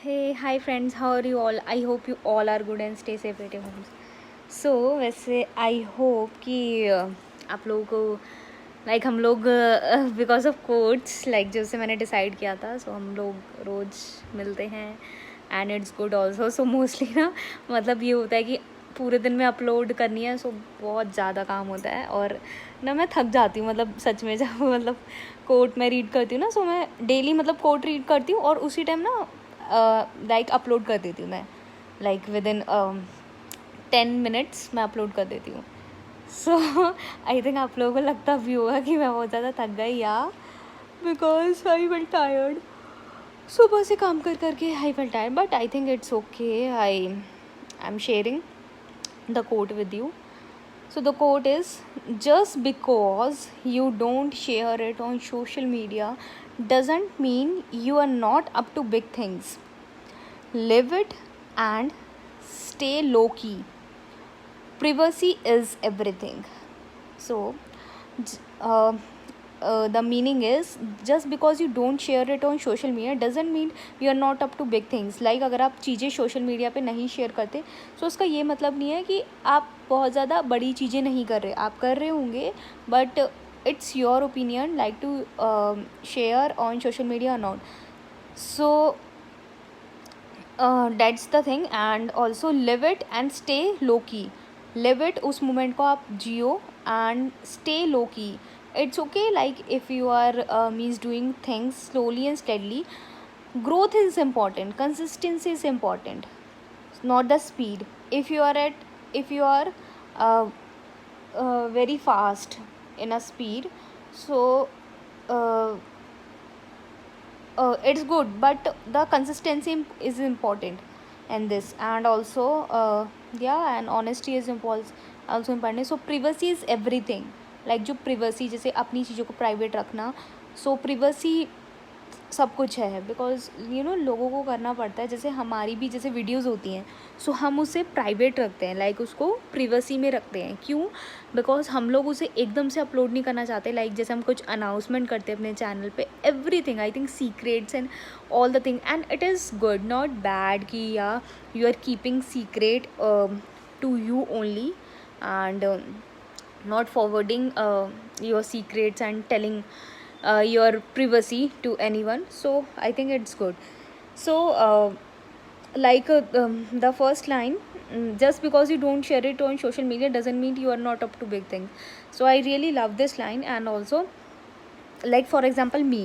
Hey, hi friends, how are you all? I hope you all are good and stay safe at your homes. So वैसे I hope कि आप लोगों को हम लोग because of quotes जैसे मैंने डिसाइड किया था, सो हम लोग रोज़ मिलते हैं and it's good also. So mostly ना ये होता है कि पूरे दिन में अपलोड करनी है, सो बहुत ज़्यादा काम होता है और ना मैं थक जाती हूँ. सच में जब कोट मैं रीड करती हूँ ना, सो मैं डेली कोट रीड करती हूँ और उसी टाइम ना अपलोड कर देती हूँ मैं विद इन 10 मिनट्स मैं अपलोड कर देती हूँ. सो आई थिंक आप लोगों को लगता भी होगा कि मैं बहुत ज़्यादा थक गई या बिकॉज आई फील टायर्ड. सुबह से काम कर करके I feel tired, but I think it's okay. I am sharing the quote with you. So the quote is, just because you don't share it on social media doesn't mean you are not up to big things. Live it and stay low key. Privacy is everything. So the meaning is, just because you don't share it on social media doesn't mean you are not up to big things. अगर आप चीज़ें social media पे नहीं share करते, तो उसका ये मतलब नहीं है कि आप बहुत ज़्यादा बड़ी चीज़ें नहीं कर रहे. आप कर रहे होंगे, but it's your opinion to share on social media or not. So that's the thing. And also live it and stay low key. Live it, उस मोमेंट को आप जियो and stay low key. It's okay if you are means doing things slowly and steadily. Growth is important, consistency is important, not the speed. If you are uh, very fast in a speed, so uh, it's good, but the consistency is important in this. And also yeah, and honesty is also important. So privacy is everything. जो privacy, जैसे अपनी चीज़ों को private रखना, so privacy सब कुछ है. Because लोगों को करना पड़ता है. जैसे हमारी भी जैसे वीडियोज़ होती हैं, सो हम उसे प्राइवेट रखते हैं, उसको प्रिवेसी में रखते हैं. क्यों? बिकॉज हम लोग उसे एकदम से अपलोड नहीं करना चाहते. जैसे हम कुछ अनाउंसमेंट करते हैं अपने चैनल पे, everything I think secrets and all the thing. And it is good, not bad कि या you are keeping secret to you only and not forwarding your secrets and telling your privacy to anyone. So I think it's good. So the first line, just because you don't share it on social media doesn't mean you are not up to big things. So I really love this line. And also, for example, me,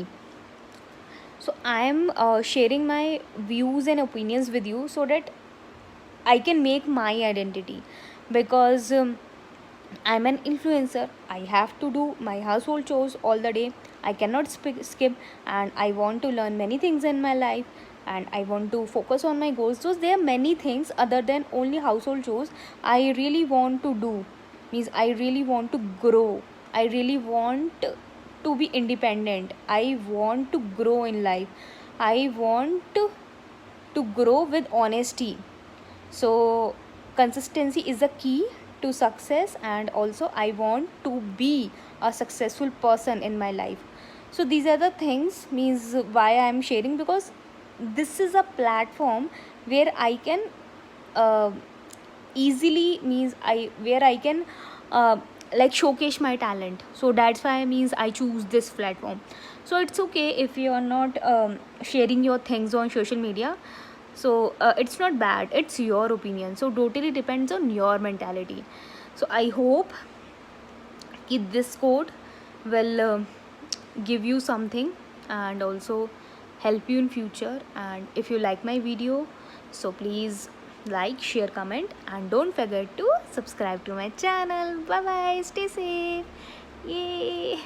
so I am sharing my views and opinions with you so that I can make my identity. Because I'm an influencer. I have to do my household chores all the day. I cannot skip, and I want to learn many things in my life, and I want to focus on my goals. So there are many things other than only household chores I really want to do. Means I really want to grow. I really want to be independent. I want to grow in life. I want to grow with honesty. So consistency is the key to success, and also I want to be a successful person in my life. So these are the things, means why I am sharing, because this is a platform where I can uh, easily, means where I can showcase my talent. So that's why, means I choose this platform. So it's okay if you are not sharing your things on social media. So it's not bad, it's your opinion. So totally depends on your mentality. So I hope that this code will give you something and also help you in future. And if you like my video, so please like, share, comment, and don't forget to subscribe to my channel. Bye bye, stay safe. Yay.